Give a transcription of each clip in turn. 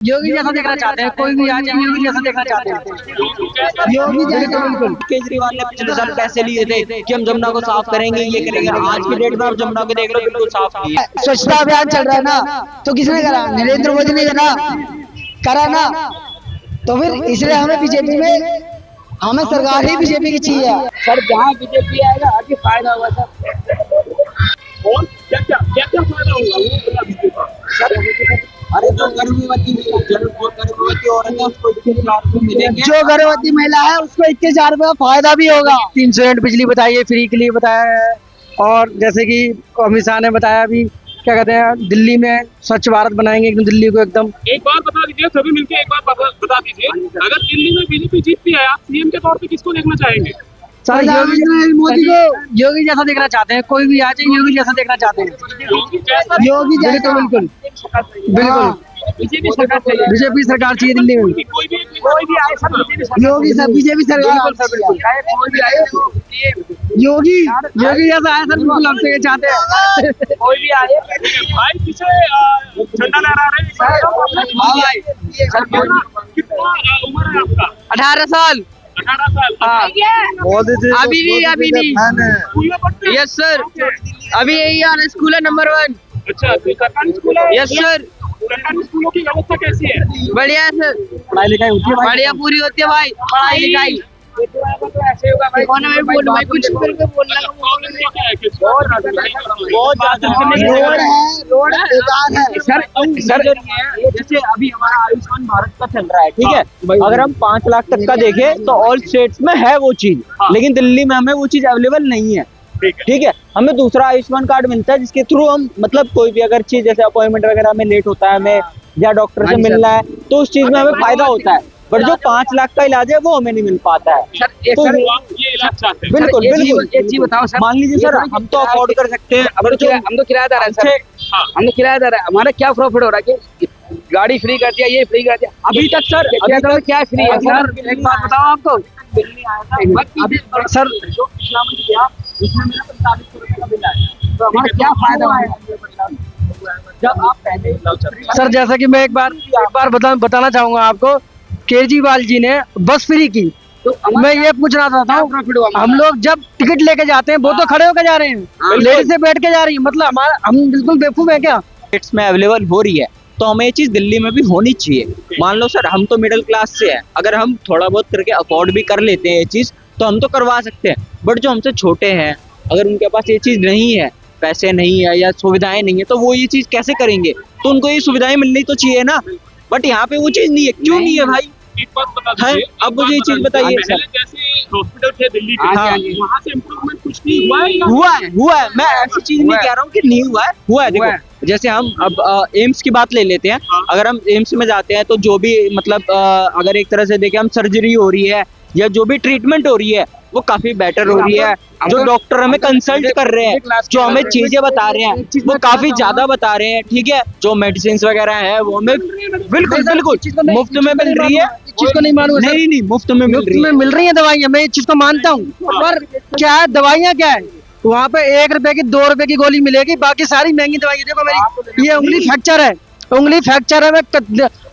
योगी जैसा देखना चाहते हैं, कोई भी आ जाए योगी जैसा देखना चाहते हैं। योगी जैसा बिल्कुल। केजरीवाल ने पिछले साल पैसे लिए थे कि हम जमुना को साफ करेंगे, ये करेंगे। आज की डेट में आप जमुना को देख लो, बिल्कुल साफ नहीं है। स्वच्छता अभियान चल रहा है ना, तो किसने करा? नरेंद्र मोदी ने करा ना। तो फिर इसलिए हमें बीजेपी में, हमें सरकार ही बीजेपी की चाहिए सर। जहाँ बीजेपी आएगा आगे फायदा होगा सर। और क्या फायदा होगा सर? अरे जो गर्भवती औरत है उसको 21,000 रुपए मिलेंगे। जो गर्भवती महिला है उसको 21,000 रुपए का फायदा भी होगा। 300 यूनिट बिजली बताइए फ्री के लिए बताया है। और जैसे कि अमित शाह ने बताया अभी, क्या कहते हैं, दिल्ली में स्वच्छ भारत बनाएंगे एकदम, दिल्ली को एकदम। एक बात बता दीजिए सभी मिलकर, एक बात बता दीजिए, अगर दिल्ली में बीजेपी जीतती है, आप सीएम के तौर पे किसको देखना चाहेंगे? सर योगी मोदी को योगी जैसा देखना चाहते हैं, कोई भी आ जाए योगी जैसा देखना चाहते हैं। योगी जैसा बिल्कुल बिल्कुल। बीजेपी सरकार चाहिए, बीजेपी सरकार चाहिए दिल्ली में। कोई भी आए सर, योगी सब बीजेपी सरकार कोई भी आए योगी जैसा आया सर, बिल्कुल हमसे चाहते हैं। कोई भी आए भाई, पीछे झंडा लहरा रहे हैं। कितना उम्र है आपका? 18 साल। 18 साल। अभी नहीं। यस सर, अभी यही आ रहा स्कूल है नंबर 1। अच्छा, तो सरकारी स्कूल है? Yes sir. सरकारी स्कूलों की व्यवस्था कैसी है? बढ़िया है सर, पढ़ाई लिखाई होती है, बढ़िया पूरी होती है भाई, पढ़ाई लिखाई। ऐसे होगा भाई। कुछ बोलना रोड बेकार है सर। जैसे अभी हमारा आयुष्मान भारत का चल रहा है, ठीक है। अगर हम 5 लाख तक का देखें तो ऑल स्टेट्स में है वो चीज, लेकिन दिल्ली में हमें वो चीज अवेलेबल नहीं है, ठीक है। हमें दूसरा आयुष्मान कार्ड मिलता है जिसके थ्रू हम मतलब कोई भी अगर चीज जैसे अपॉइंटमेंट वगैरह में लेट होता है हमें, या डॉक्टर से मिलना है, तो उस चीज में हमें फायदा होता है। बट जो 5 लाख का इलाज है वो हमें नहीं मिल पाता है। तो आप ये इलाज चाहते हैं? बिल्कुल बिल्कुल। एक चीज बताओ सर, मान लीजिए सर, हम तो अफोर्ड कर सकते हैं। हम तो किराएदार है सर, हम तो किराएदार है। हमारा क्या प्रॉफिट हो रहा है कि गाड़ी फ्री कर दिया, ये फ्री कर दिया। अभी तक सर, अभी तक क्या फ्री है सर? एक बात बताओ आपको सर, जो पिछला मंथ गया उसमें मेरा 4500 रुपए का बिल आया, तो हमारा क्या फायदा हुआ? जब आप पहले सर, जैसा कि मैं एक बार बताना चाहूंगा आपको, केजरीवाल जी ने बस फ्री की। तो मैं ये पूछना चाहता हूँ, हम लोग जब टिकट लेके जाते हैं वो तो खड़े होकर जा रहे हैं, लेडीज से बैठ के जा रही है, मतलब हम बिल्कुल बेवकूफ है क्या? स्टेट्स में अवेलेबल हो रही है तो हमें ये चीज दिल्ली में भी होनी चाहिए। मान लो सर, हम तो मिडिल क्लास से हैं, अगर हम थोड़ा बहुत करके अफोर्ड भी कर लेते हैं ये चीज तो हम तो करवा सकते हैं। बट जो हमसे छोटे हैं, अगर उनके पास ये चीज नहीं है, पैसे नहीं है या सुविधाएं नहीं है, तो वो ये चीज कैसे करेंगे? तो उनको ये सुविधाएं मिलनी तो चाहिए ना। बट यहाँ पे वो चीज नहीं है, क्यों नहीं है भाई? एक बात बता दीजिए, अब मुझे ये चीज बताइए सर। जैसे हॉस्पिटल थे दिल्ली के, हाँ, वहाँ से इम्प्रूवमेंट कुछ नहीं हुआ है? हुआ है। मैं ऐसी चीज नहीं कह रहा हूँ कि नहीं हुआ है। देखो, जैसे हम अब एम्स की बात ले लेते हैं। अगर हम एम्स में जाते हैं तो जो भी मतलब अगर एक तरह से देखें, हम सर्जरी हो रही है या जो भी ट्रीटमेंट हो रही है वो काफी बेटर हो रही है। जो डॉक्टर हमें कंसल्ट कर रहे हैं, जो हमें चीजें बता रहे हैं, वो काफी ज्यादा बता रहे हैं, ठीक है। जो मेडिसिन वगैरह है वो हमें बिल्कुल मुफ्त में मिल रही है। चीज को नहीं मालूम? नहीं, मुफ्त में मिल रही है दवाइयाँ, मैं इस चीज को मानता हूँ। पर क्या है, दवाइयाँ क्या है, वहाँ पे 1 रुपए की 2 रुपए की गोली मिलेगी, बाकी सारी महंगी दवाई। देखो मेरी ये उंगली फ्रैक्चर है, मैं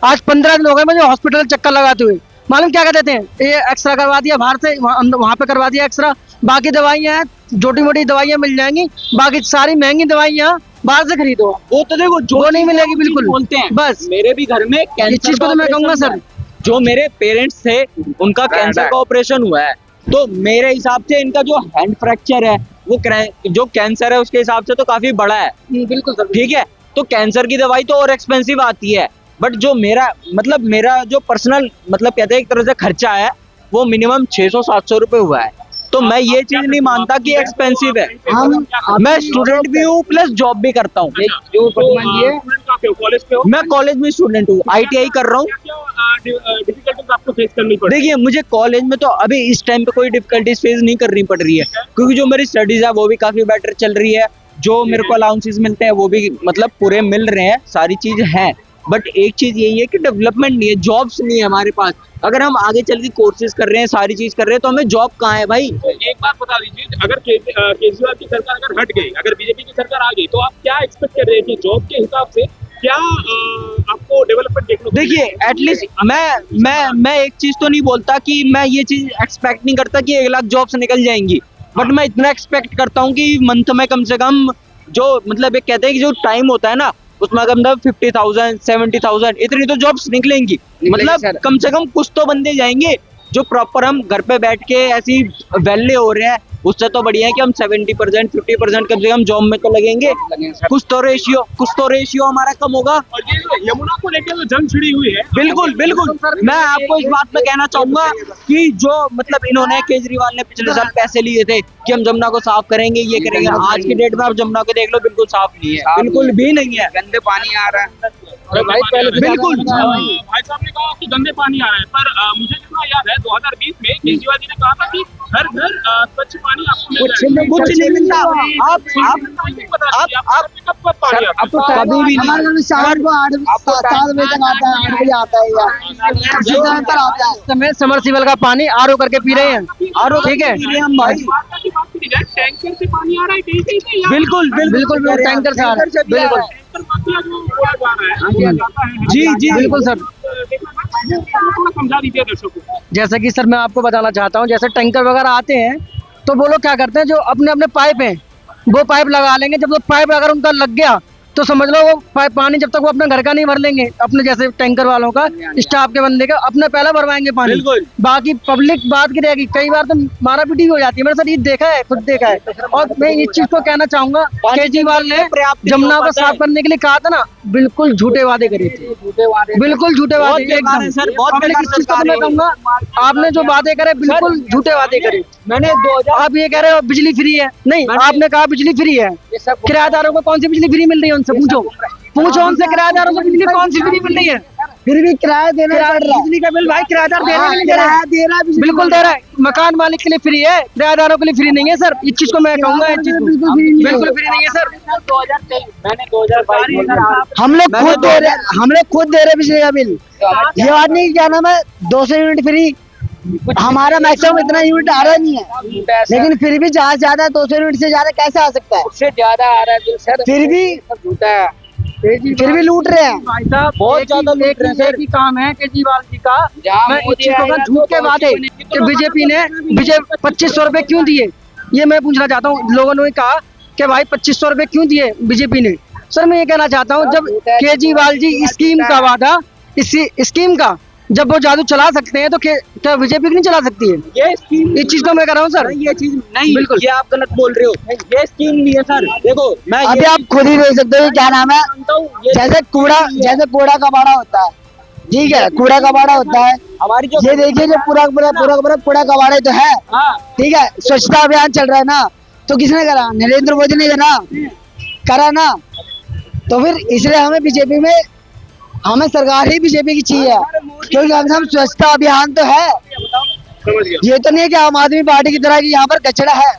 आज 15 दिन हो गए मुझे हॉस्पिटल चक्कर लगाते हुए। मालूम क्या कहते हैं, ये एक्सरा करवा दिया बाहर से, वहाँ पे करवा दिया एक्सरा। बाकी दवाइयाँ हैं, छोटी मोटी दवाइयाँ मिल जाएंगी, बाकी सारी महंगी दवाइयाँ बाहर से खरीदो। वो तो देखो जो नहीं मिलेगी बिल्कुल, बोलते हैं। बस मेरे भी घर में इस चीज को तो मैं कहूँगा सर, जो मेरे पेरेंट्स थे उनका कैंसर का ऑपरेशन हुआ है, तो मेरे हिसाब से इनका जो हैंड फ्रैक्चर है वो जो कैंसर है उसके हिसाब से तो काफी बड़ा है। बिल्कुल सर, ठीक है। तो कैंसर की दवाई तो और एक्सपेंसिव आती है। बट जो मेरा जो पर्सनल मतलब कहते हैं एक तरह से खर्चा है, वो मिनिमम 600-700 रुपए हुआ है। तो मैं ये चीज नहीं मानता कि एक्सपेंसिव है। मैं स्टूडेंट भी हूँ प्लस जॉब भी करता हूँ। मैं कॉलेज में स्टूडेंट हूँ, ITI कर रहा हूँ। डिफिकल्टीज आपको फेस करनी पड़ी? देखिए, मुझे कॉलेज में तो अभी इस टाइम पे कोई डिफिकल्टीज फेस नहीं करनी पड़ रही है, क्योंकि जो मेरी स्टडीज है वो भी काफी बेटर चल रही है। जो मेरे को अलाउंसेस मिलते हैं वो भी मतलब पूरे मिल रहे हैं, सारी चीज है। बट एक चीज यही है कि डेवलपमेंट नहीं है, जॉब्स नहीं है हमारे पास। अगर हम आगे चल के कोर्सेज कर रहे हैं, सारी चीज कर रहे हैं, तो हमें जॉब कहाँ है भाई? एक बात बता दीजिए, अगर केजरीवाल की सरकार अगर हट गई, अगर बीजेपी की सरकार आ गई, तो आप क्या एक्सपेक्ट कर रहे हैं कि जॉब के हिसाब से क्या आपको डेवलपमेंट देखने को देखिए एटलीस्ट मैं एक चीज तो नहीं बोलता कि मैं ये चीज एक्सपेक्ट नहीं करता कि 1 लाख जॉब्स निकल जाएंगी, बट मैं इतना एक्सपेक्ट करता हूँ कि मंथ में कम से कम जो मतलब एक कहते हैं कि जो टाइम होता है ना उसमें कम से कम 50,000 70,000 इतनी तो जॉब्स निकलेंगी। मतलब सर। कम से कम कुछ तो बंदे जाएंगे जो प्रॉपर हम घर पे बैठ के ऐसी वैल्यू हो रहे हैं, उससे तो बढ़िया है कि हम 70% 50% कम से कम जॉब में तो लगेंगे। कुछ तो रेशियो हमारा कम होगा। और ये जो यमुना को लेकर जो जंग छिड़ी हुई है, बिल्कुल बिल्कुल मैं आपको इस बात पे कहना चाहूंगा कि जो मतलब इन्होंने केजरीवाल ने पिछले साल पैसे लिए थे कि हम जमुना को साफ करेंगे, ये करेंगे, आज की डेट में आप जमुना को देख लो बिल्कुल साफ नहीं है, बिल्कुल भी नहीं है। गंदे पानी आ रहा है। अरे भाई बिल्कुल। भाई साहब ने कहा कि गंदे पानी आ रहा है, पर मुझे जितना याद है 2020 में केजरीवाल जी ने कहा था कि हर घर स्वच्छ पानी आपको मिल जाएगा। कुछ नहीं मिलता। आप टाइमिंग बता दीजिए, आप कब पानी आता है? अब तो कभी भी हमारे घर में शाम को 7 बजे तक आता है, 8 बजे आता है या सीधा अंतर आता है। इस समय समरसीबल का पानी आरओ करके पी रहे हैं। आरो ठीक है। हम भाई वाटर की बात करी जाए, टैंकर से पानी आ रहा है कहीं कहीं से, या बिल्कुल बिल्कुल टैंकर से आ रहा है। बिल्कुल टैंकर माफिया जो बोला जा रहा है जाता है। जी जी बिल्कुल सर। थोड़ा समझा दीजिए दर्शकों को। जैसे कि सर मैं आपको बताना चाहता हूँ, जैसे टैंकर वगैरह आते हैं तो वो लोग क्या करते हैं, जो अपने अपने पाइप हैं वो पाइप लगा लेंगे। जब वो पाइप अगर उनका लग गया तो समझ लो वो पानी जब तक वो अपने घर का नहीं भर लेंगे, अपने जैसे टैंकर वालों का स्टाफ के बंदे का अपने पहले भरवाएंगे पानी। बिल्कुल। बाकी पब्लिक बात की रहेगी। कई बार तो मारा पीटी भी हो जाती है। मैंने सर ये देखा है, खुद देखा है। और मैं इस चीज को कहना चाहूंगा, केजरीवाल ने पर्याप्त नहीं जमुना हो को पाता साफ है। करने के लिए कहा था ना, बिल्कुल झूठे वादे करे थे, बिल्कुल झूठे बहुत वादे बेकार है सर, बहुत पब्लिक बेकार इस चीज को तो सरकार मैं है। कहूंगा, आपने जो वादे करे बिल्कुल झूठे वादे करे। मैंने 2000 आप ये कह रहे हो बिजली फ्री है, नहीं आपने कहा बिजली फ्री है। किराएदारों को कौन सी बिजली फ्री मिल रही है उनसे पूछो उनसे किराएदारों को बिजली कौन सी फ्री मिल रही है। फिर भी किराया देना पड़ रहा है। बिजली का बिल भाई किराएदार दे रहे हैं, नहीं दे रहे किराया हैं? दे रहा है बिजली बिल्कुल दे रहा है। मकान मालिक के लिए फ्री है, किराएदारों के लिए फ्री नहीं है सर। इस चीज को मैं कहूंगा, इस चीज को बिल्कुल फ्री नहीं है। बिल्कुल फ्री नहीं है सर। 2023 मैंने 2022 हम लोग खुद दे रहे बिजली का बिल। ये बात नहीं क्या नाम है 200 यूनिट फ्री, हमारा मैक्सिमम इतना यूनिट आ रहा नहीं है, लेकिन फिर भी जहाँ ज्यादा है 200 यूनिट से ज्यादा कैसे आ सकता है? उससे ज्यादा आ रहा है बिल सर। फिर भी झूठा है। फिर भी लूट रहे हैं। भाई साहब बहुत ज्यादा लूट रहे हैं सर। एक ही काम है केजरीवाल जी का। जहाँ मैं इस मोदी चीज को आएगा कहूंगा, तो झूठ के वादे कि बीजेपी ने 2500 रुपए क्यों दिए, ये मैं पूछना चाहता हूँ। लोगों ने कहा कि भाई 2500 रुपए क्यों दिए बीजेपी ने। सर मैं ये कहना चाहता हूँ, जब केजरीवाल जी स्कीम का वादा, इस स्कीम का जब वो जादू चला सकते हैं तो क्या बीजेपी नहीं चला सकती है? ये स्कीम इस चीज को मैं कह रहा हूँ सर। ये चीज नहीं, बिल्कुल। ये आप गलत बोल रहे हो। ये स्कीम नहीं है सर। देखो मैं अभी आप खुद ही देख सकते हो क्या नाम है, जैसे कूड़ा कबाड़ा होता है, ठीक है, कूड़ा कबाड़ा होता है। हमारी जो ये देखिए जो पूरा कूड़ा कबाड़ा तो है, हाँ ठीक है। स्वच्छता अभियान चल रहा है ना, तो किसने करा? नरेंद्र मोदी ने करा ना। तो फिर इसलिए हमें सरकार ही बीजेपी की चाहिए, क्योंकि हम स्वच्छता अभियान तो है। समझ गया। ये तो नहीं है कि आम आदमी पार्टी की तरह की यहाँ पर कचरा है।